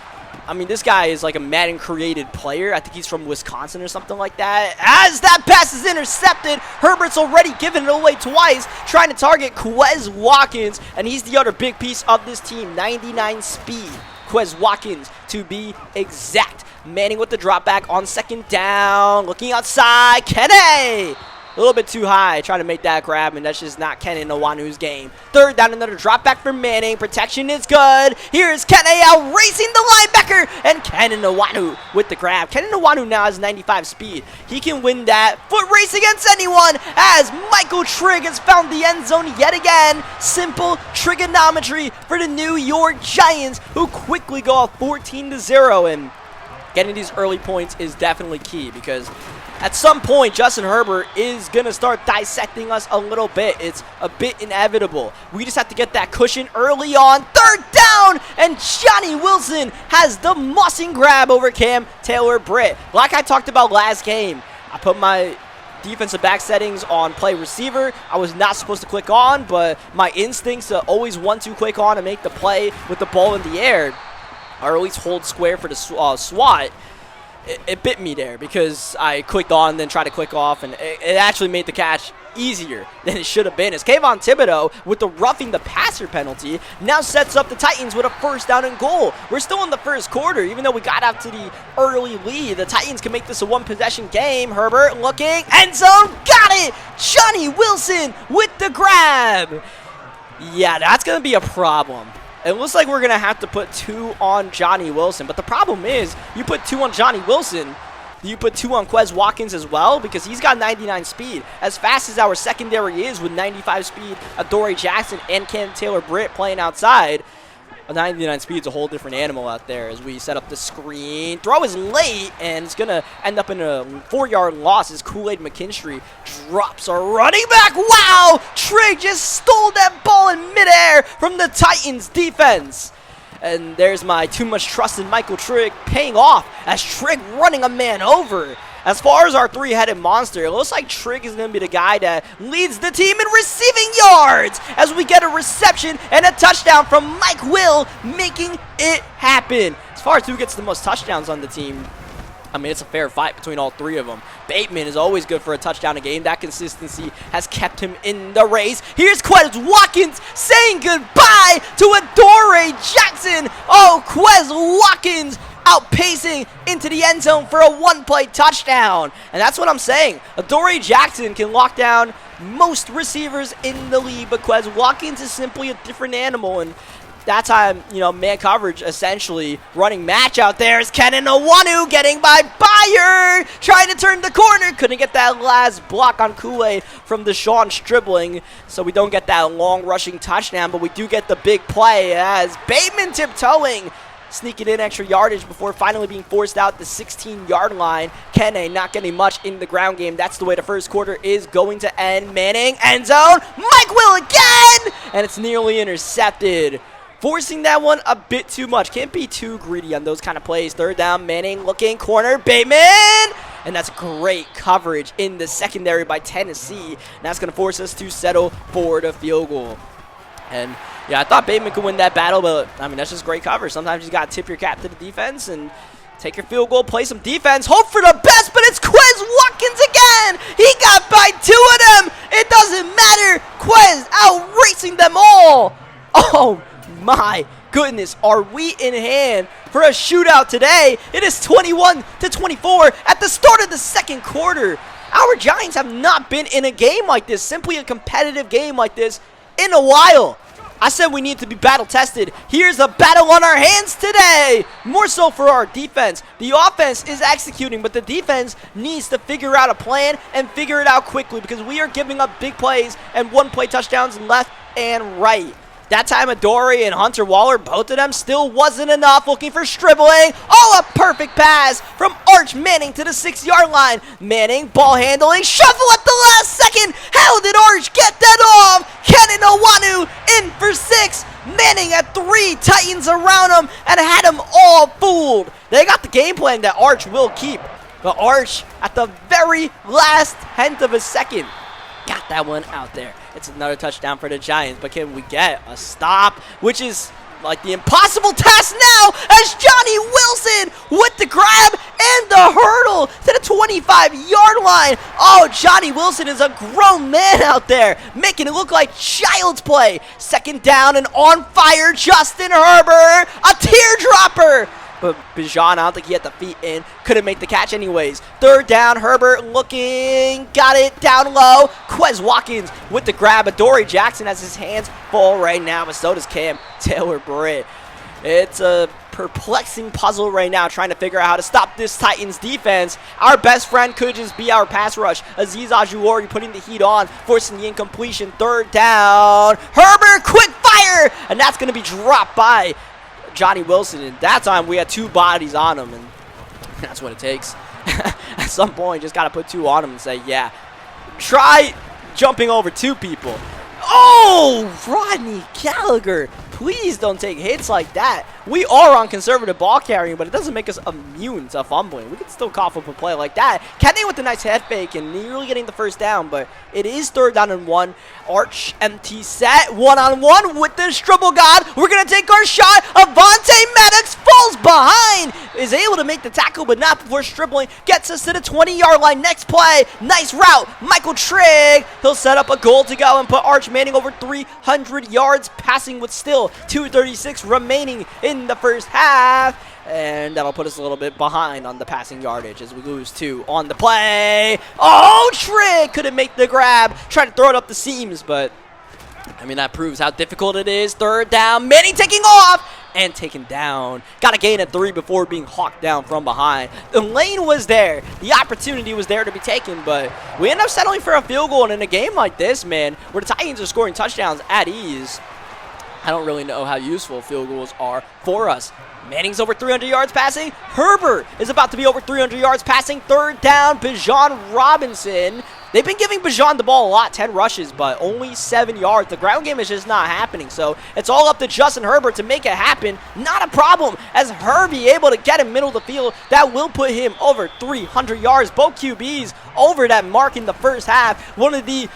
I mean, this guy is like a Madden-created player. I think he's from Wisconsin or something like that. As that pass is intercepted, Herbert's already given it away twice, trying to target Quez Watkins, and he's the other big piece of this team, 99 speed. Quez Watkins, to be exact. Manning with the drop back on second down. Looking outside. Kenny! A little bit too high. Trying to make that grab, and that's just not Kenny Nwanu's game. Third down, another drop back for Manning. Protection is good. Here's Kenny out racing the linebacker, and Kenny Nwanu with the grab. Kenny Nwanu now has 95 speed. He can win that foot race against anyone as Michael Trigg has found the end zone yet again. Simple trigonometry for the New York Giants, who quickly go up 14-0, and getting these early points is definitely key because at some point, Justin Herbert is going to start dissecting us a little bit. It's a bit inevitable. We just have to get that cushion early on. Third down, and Johnny Wilson has the mossing grab over Cam Taylor-Britt. Like I talked about last game, I put my defensive back settings on play receiver. I was not supposed to click on, but my instincts to always want to click on and make the play with the ball in the air, or at least hold square for the SWAT, it bit me there because I clicked on, then tried to click off, and it actually made the catch easier than it should have been. As Kayvon Thibodeau, with the roughing the passer penalty, now sets up the Titans with a first down and goal. We're still in the first quarter, even though we got out to the early lead. The Titans can make this a one-possession game. Herbert looking, end zone, got it! Johnny Wilson with the grab. Yeah, that's going to be a problem. It looks like we're going to have to put 2 on Johnny Wilson. But the problem is, you put 2 on Johnny Wilson, you put 2 on Quez Watkins as well, because he's got 99 speed. As fast as our secondary is with 95 speed, Adoree Jackson and Cam Taylor-Britt playing outside, a 99 speed is a whole different animal out there as we set up the screen. Throw is late, and it's going to end up in a 4-yard loss as Kool-Aid McKinstry drops a running back. Wow! Trigg just stole that ball in midair from the Titans defense. And there's my too much trust in Michael Trigg paying off as Trigg running a man over. As far as our three-headed monster, it looks like Trigg is going to be the guy that leads the team in receiving yards as we get a reception and a touchdown from Mike Will, making it happen. As far as who gets the most touchdowns on the team, I mean, it's a fair fight between all 3 of them. Bateman is always good for a touchdown a game. That consistency has kept him in the race. Here's Quez Watkins saying goodbye to Adoree Jackson. Oh, Quez Watkins outpacing into the end zone for a 1-play touchdown. And that's what I'm saying. Adoree Jackson can lock down most receivers in the league, but Quez Watkins is simply a different animal, and that's how, man coverage essentially running match out there is Kenny Nwanu getting by Bayer, trying to turn the corner. Couldn't get that last block on Kool-Aid from Deshaun Stribling, so we don't get that long rushing touchdown, but we do get the big play as Bateman tiptoeing, sneaking in extra yardage before finally being forced out the 16-yard line. Kenny not getting much in the ground game. That's the way the first quarter is going to end. Manning, end zone, Mike Will again, and it's nearly intercepted. Forcing that one a bit too much. Can't be too greedy on those kind of plays. Third down, Manning looking, corner, Bateman! And that's great coverage in the secondary by Tennessee. And that's going to force us to settle for the field goal. And, yeah, I thought Bateman could win that battle, but, I mean, that's just great coverage. Sometimes you got to tip your cap to the defense and take your field goal, play some defense, hope for the best, but it's Quez Watkins again! He got by 2 of them! It doesn't matter! Quez out-racing them all! Oh, my goodness, are we in hand for a shootout today? It is 21-24 at the start of the second quarter. Our Giants have not been in a game like this, simply a competitive game like this, in a while. I said we need to be battle tested. Here's a battle on our hands today. More so for our defense. The offense is executing, but the defense needs to figure out a plan and figure it out quickly because we are giving up big plays and one-play touchdowns left and right. That time Adoree and Hunter Waller, both of them still wasn't enough. Looking for Stribling. Oh, a perfect pass from Arch Manning to the 6-yard line. Manning, ball handling, shuffle at the last second. How did Arch get that off? Kenan Owanu in for 6. Manning at 3. Titans around him and had him all fooled. They got the game plan that Arch will keep. But Arch, at the very last tenth of a second, got that one out there. It's another touchdown for the Giants, but can we get a stop, which is like the impossible task now as Johnny Wilson with the grab and the hurdle to the 25-yard line. Oh, Johnny Wilson is a grown man out there, making it look like child's play. Second down and on fire, Justin Herbert, a teardropper. But Bijan, I don't think he had the feet in. Couldn't make the catch anyways. Third down, Herbert looking. Got it down low. Quez Watkins with the grab. Adoree Jackson has his hands full right now, but so does Cam Taylor-Britt. It's a perplexing puzzle right now, trying to figure out how to stop this Titans defense. Our best friend could just be our pass rush. Azeez Ojulari putting the heat on, forcing the incompletion. Third down. Herbert, quick fire! And that's going to be dropped by Johnny Wilson, and that time we had 2 bodies on him, and that's what it takes. At some point, just got to put 2 on him and say, yeah, try jumping over 2 people. Oh, Rodney Gallagher, please don't take hits like that. We are on conservative ball carrying, but it doesn't make us immune to fumbling. We can still cough up a play like that. Kenny with the nice head fake and nearly getting the first down, but it is 3rd down and 1. Arch, empty set, one-on-one with the Stribble God. We're going to take our shot. Avonte Maddox falls behind. Is able to make the tackle, but not before Stribling gets us to the 20-yard line. Next play, nice route. Michael Trigg, he'll set up a goal to go and put Arch Manning over 300 yards passing with still 2:36 remaining in the first half. And that'll put us a little bit behind on the passing yardage as we lose 2 on the play. Oh, Trigg couldn't make the grab. Tried to throw it up the seams, but I mean, that proves how difficult it is. 3rd down, Manning taking off and taken down. Got a gain at 3 before being hawked down from behind. The lane was there. The opportunity was there to be taken, but we end up settling for a field goal. And in a game like this, man, where the Titans are scoring touchdowns at ease, I don't really know how useful field goals are for us. Manning's over 300 yards passing. Herbert is about to be over 300 yards passing. 3rd down, Bijan Robinson. They've been giving Bijan the ball a lot, 10 rushes, but only 7 yards. The ground game is just not happening, so it's all up to Justin Herbert to make it happen. Not a problem, as Herbie able to get him middle of the field. That will put him over 300 yards. Both QBs over that mark in the first half. One of the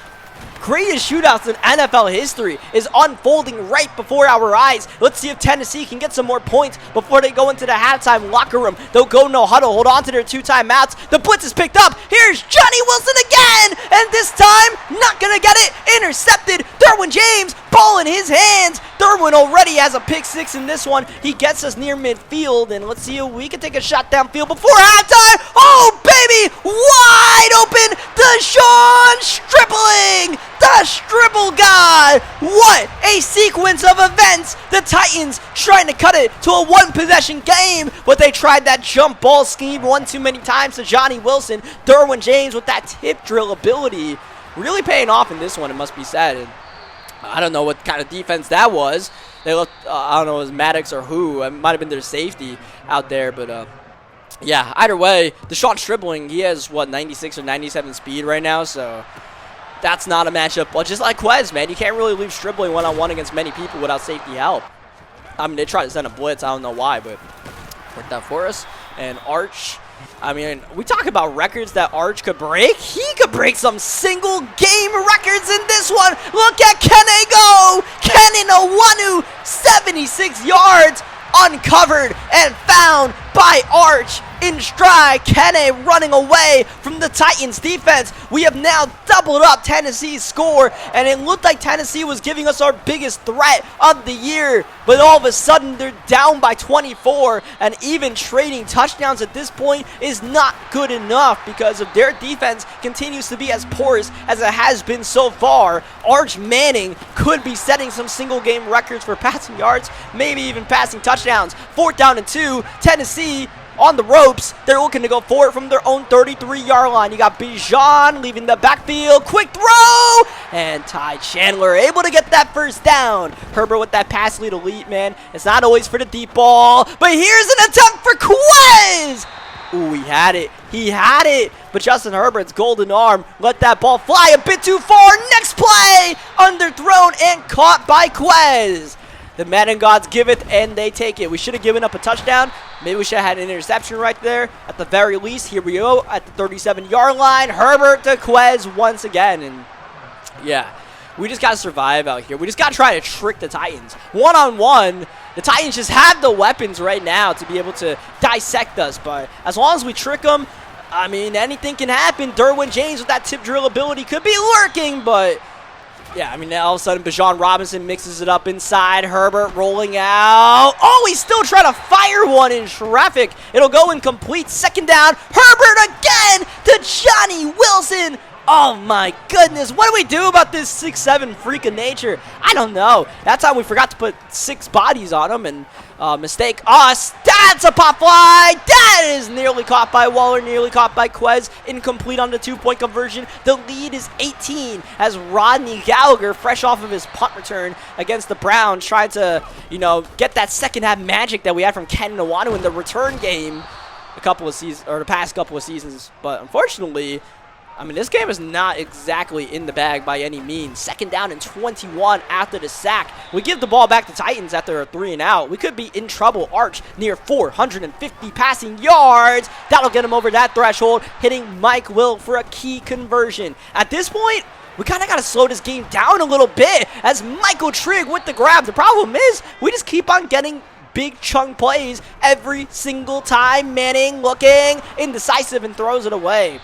greatest shootouts in NFL history is unfolding right before our eyes. Let's see if Tennessee can get some more points before they go into the halftime locker room. They'll go no huddle, hold on to their 2 timeouts. The blitz is picked up. Here's Johnny Wilson again, and this time not gonna get it. Intercepted. Derwin James, ball in his hands. Derwin already has a pick 6 in this one. He gets us near midfield, and let's see if we can take a shot downfield before halftime. Oh, baby, wide open. Deshaun Stripling, the Stribble God. What a sequence of events. The Titans trying to cut it to a 1-possession game, but they tried that jump ball scheme one too many times to Johnny Wilson. Derwin James with that tip drill ability really paying off in this one, it must be said. And I don't know what kind of defense that was. They looked, I don't know, it was Maddox or who. It might have been their safety out there, but yeah, either way, Deshaun Stribling, he has, what, 96 or 97 speed right now, so that's not a matchup. Well, just like Quez, man, you can't really leave Stribling one-on-one against many people without safety help. I mean, they tried to send a blitz, I don't know why, but worked out for us. And Arch, I mean, we talk about records that Arch could break. He could break some single game records in this one. Look at Kenny go. Kenan Owanu, 76 yards, uncovered and found by Arch. in stride. Kene running away from the Titans defense. We have now doubled up Tennessee's score, and it looked like Tennessee was giving us our biggest threat of the year, but all of a sudden they're down by 24, and even trading touchdowns at this point is not good enough because of their defense continues to be as porous as it has been so far. Arch Manning could be setting some single game records for passing yards, maybe even passing touchdowns. 4th down and 2, Tennessee on the ropes. They're looking to go for it from their own 33-yard line. You got Bijan leaving the backfield. Quick throw! And Ty Chandler able to get that first down. Herbert with that pass lead elite, man. It's not always for the deep ball, but here's an attempt for Quez! Ooh, he had it. He had it. But Justin Herbert's golden arm let that ball fly a bit too far. Next play! Underthrown and caught by Quez. The Madden gods give it, and they take it. We should have given up a touchdown. Maybe we should have had an interception right there. At the very least, here we go at the 37-yard line. Herbert to Quez once again. And, yeah, we just got to survive out here. We just got to try to trick the Titans. One-on-one, the Titans just have the weapons right now to be able to dissect us. But as long as we trick them, I mean, anything can happen. Derwin James with that tip drill ability could be lurking, but... yeah, I mean, all of a sudden, Bijan Robinson mixes it up inside. Herbert rolling out. Oh, he's still trying to fire one in traffic. It'll go incomplete. 2nd down. Herbert again to Johnny Wilson. Oh, my goodness. What do we do about this 6'7" freak of nature? I don't know. That time we forgot to put 6 bodies on him and mistake us. That's a pop fly. That is nearly caught by Waller, nearly caught by Quez. Incomplete on the 2-point conversion. The lead is 18 as Rodney Gallagher, fresh off of his punt return against the Browns, tried to, you know, get that second half magic that we had from Ken Nwanu in the return game the past couple of seasons. But unfortunately, I mean, this game is not exactly in the bag by any means. 2nd down and 21 after the sack. We give the ball back to Titans after a 3 and out. We could be in trouble. Arch near 450 passing yards. That'll get him over that threshold, hitting Mike Will for a key conversion. At this point, we kind of got to slow this game down a little bit as Michael Trigg with the grab. The problem is we just keep on getting big chunk plays every single time. Manning looking indecisive and throws it away.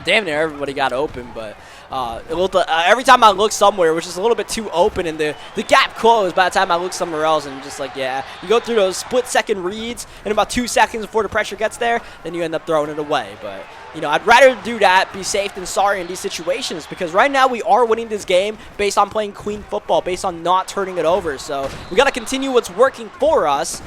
Damn near everybody got open, but every time I looked somewhere, it was just a little bit too open, and the gap closed by the time I looked somewhere else, and just like, yeah, you go through those split-second reads in about 2 seconds before the pressure gets there, then you end up throwing it away. But, you know, I'd rather do that, be safe than sorry in these situations, because right now we are winning this game based on playing clean football, based on not turning it over. So we got to continue what's working for us,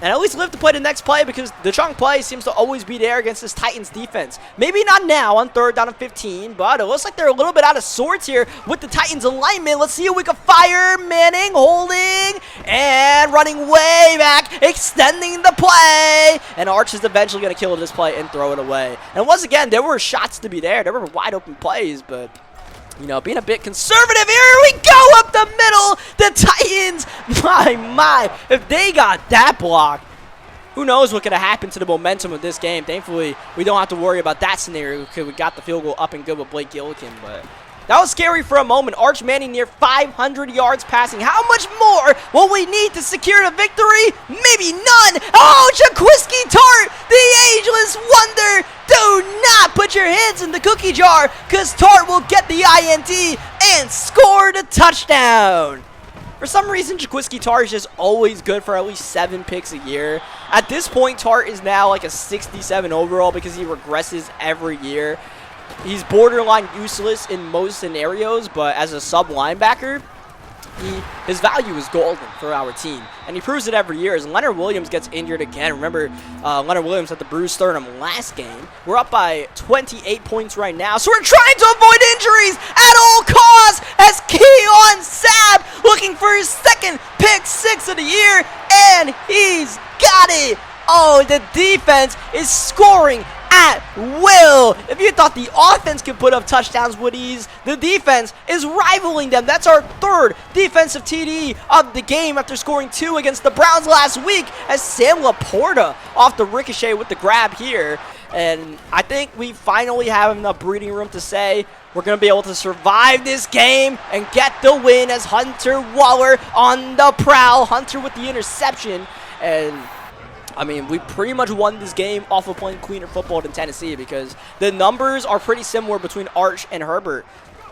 and at least live to play the next play, because the chunk play seems to always be there against this Titans defense. Maybe not now on 3rd down and 15, but it looks like they're a little bit out of sorts here with the Titans alignment. Let's see if we can fire. Manning holding and running way back, extending the play. And Arch is eventually going to kill this play and throw it away. And once again, there were shots to be there. There were wide open plays, but... you know, being a bit conservative. Here we go up the middle. The Titans, my, if they got that block, who knows what could have happened to the momentum of this game. Thankfully, we don't have to worry about that scenario because we got the field goal up and good with Blake Gillikin, but that was scary for a moment. Arch Manning near 500 yards passing. How much more will we need to secure the victory? Maybe none. Oh, Jaquiski Tart, the ageless wonder. Do not put your hands in the cookie jar, because Tart will get the INT and score the touchdown. For some reason, Jaquiski Tart is just always good for at least 7 picks a year. At this point, Tart is now like a 67 overall because he regresses every year. He's borderline useless in most scenarios, but as a sub linebacker, his value is golden for our team. And he proves it every year as Leonard Williams gets injured again. Remember, Leonard Williams had the bruised sternum last game. We're up by 28 points right now, so we're trying to avoid injuries at all costs as Keon Sabb looking for his 2nd pick 6 of the year, and he's got it. Oh, the defense is scoring at will. If you thought the offense could put up touchdowns with ease, the defense is rivaling them. That's our 3rd defensive TD of the game after scoring 2 against the Browns last week as Sam Laporta off the ricochet with the grab here. And I think we finally have enough breathing room to say we're going to be able to survive this game and get the win as Hunter Waller on the prowl. Hunter with the interception, and I mean, we pretty much won this game off of playing cleaner football than Tennessee because the numbers are pretty similar between Arch and Herbert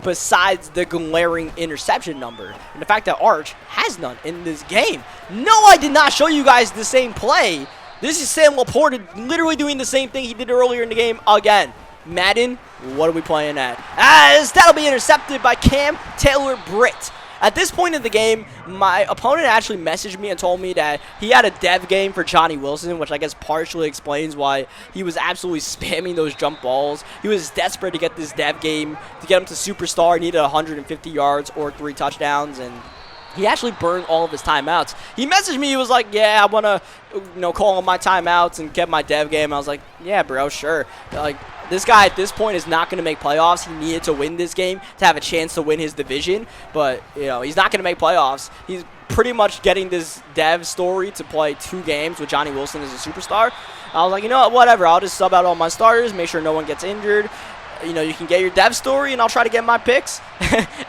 besides the glaring interception number. And the fact that Arch has none in this game. No, I did not show you guys the same play. This is Sam Laporta literally doing the same thing he did earlier in the game again. Madden, what are we playing at? As that'll be intercepted by Cam Taylor-Britt. At this point in the game, my opponent actually messaged me and told me that he had a dev game for Johnny Wilson, which I guess partially explains why he was absolutely spamming those jump balls. He was desperate to get this dev game, to get him to superstar. He needed 150 yards or 3 touchdowns, and he actually burned all of his timeouts. He messaged me. He was like, yeah, I want to call on my timeouts and get my dev game. I was like, yeah, bro, sure. Like, this guy at this point is not going to make playoffs. He needed to win this game to have a chance to win his division. But, he's not going to make playoffs. He's pretty much getting this dev story to play 2 games with Johnny Wilson as a superstar. I was like, you know what, whatever. I'll just sub out all my starters, make sure no one gets injured. You can get your dev story, and I'll try to get my picks.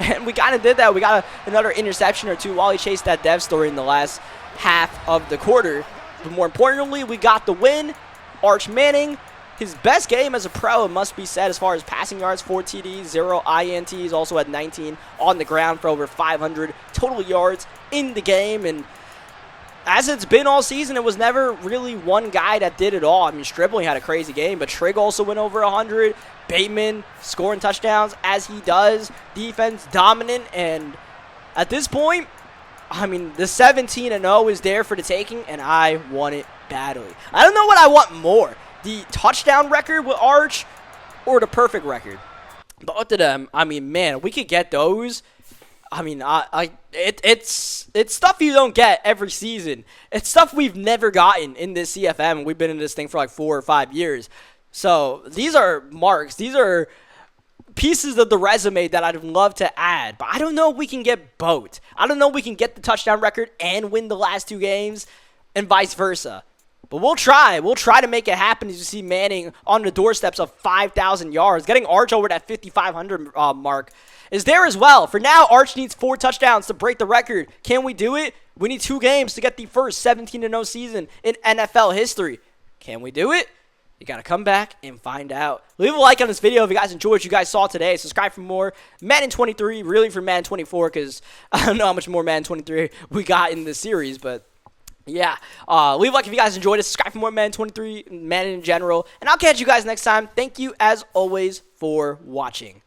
And we kind of did that. We got another interception or 2 while he chased that dev story in the last half of the quarter. But more importantly, we got the win. Arch Manning, his best game as a pro, it must be said, as far as passing yards, 4 TDs, 0 INTs, also had 19 on the ground for over 500 total yards in the game. And as it's been all season, it was never really one guy that did it all. I mean, Stribling had a crazy game, but Trigg also went over 100. Bateman scoring touchdowns as he does. Defense dominant, and at this point, I mean, the 17-0 is there for the taking, and I want it badly. I don't know what I want more. The touchdown record with Arch or the perfect record. Both of them, I mean, man, we could get those. I mean, it's stuff you don't get every season. It's stuff we've never gotten in this CFM. We've been in this thing for like 4 or 5 years. So these are marks. These are pieces of the resume that I'd love to add. But I don't know if we can get both. I don't know if we can get the touchdown record and win the last 2 games and vice versa. But we'll try. We'll try to make it happen as you see Manning on the doorsteps of 5,000 yards. Getting Arch over that 5,500 mark is there as well. For now, Arch needs 4 touchdowns to break the record. Can we do it? We need 2 games to get the first 17-0 season in NFL history. Can we do it? You got to come back and find out. Leave a like on this video if you guys enjoyed what you guys saw today. Subscribe for more Madden 23, really for Madden 24, because I don't know how much more Madden 23 we got in this series, but yeah. Leave a like if you guys enjoyed it. Subscribe for more Madden 23, Madden in general, and I'll catch you guys next time. Thank you, as always, for watching.